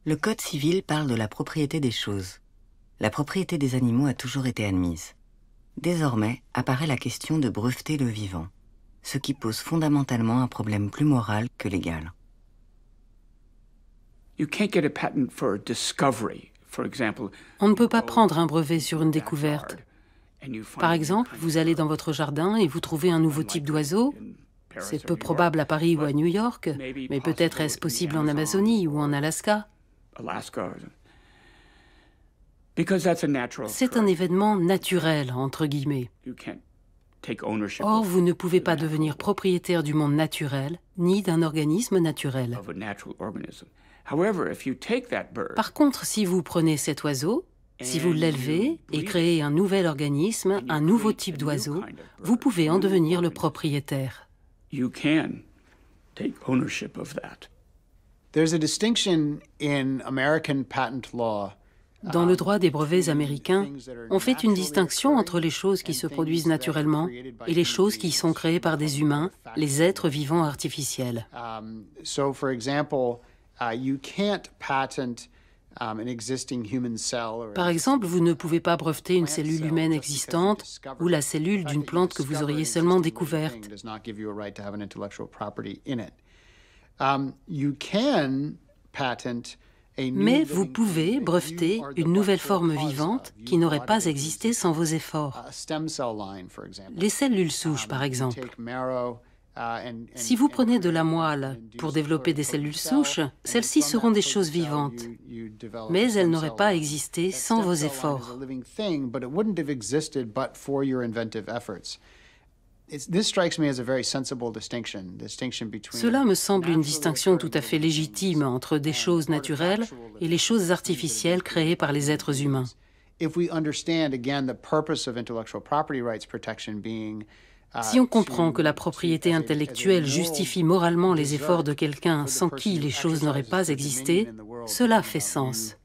Le Code civil parle de la propriété des choses. La propriété des animaux a toujours été admise. Désormais apparaît la question de breveter le vivant, ce qui pose fondamentalement un problème plus moral que légal. On ne peut pas prendre un brevet sur une découverte. Par exemple, vous allez dans votre jardin et vous trouvez un nouveau type d'oiseau. C'est peu probable à Paris ou à New York, mais peut-être est-ce possible en Amazonie ou en Alaska. C'est un événement naturel, entre guillemets. Or, vous ne pouvez pas devenir propriétaire du monde naturel, ni d'un organisme naturel. Par contre, si vous prenez cet oiseau, si vous l'élevez et créez un nouvel organisme, un nouveau type d'oiseau, vous pouvez en devenir le propriétaire. Dans le droit des brevets américains, on fait une distinction entre les choses qui se produisent naturellement et les choses qui sont créées par des humains, les êtres vivants artificiels. Par exemple, vous ne pouvez pas breveter une cellule humaine existante ou la cellule d'une plante que vous auriez seulement découverte. Mais vous pouvez breveter une nouvelle forme vivante qui n'aurait pas existé sans vos efforts. Les cellules souches, par exemple. Si vous prenez de la moelle pour développer des cellules souches, celles-ci seront des choses vivantes, mais elles n'auraient pas existé sans vos efforts. Cela me semble une distinction tout à fait légitime entre des choses naturelles et les choses artificielles créées par les êtres humains. Si on comprend que la propriété intellectuelle justifie moralement les efforts de quelqu'un sans qui les choses n'auraient pas existé, cela fait sens.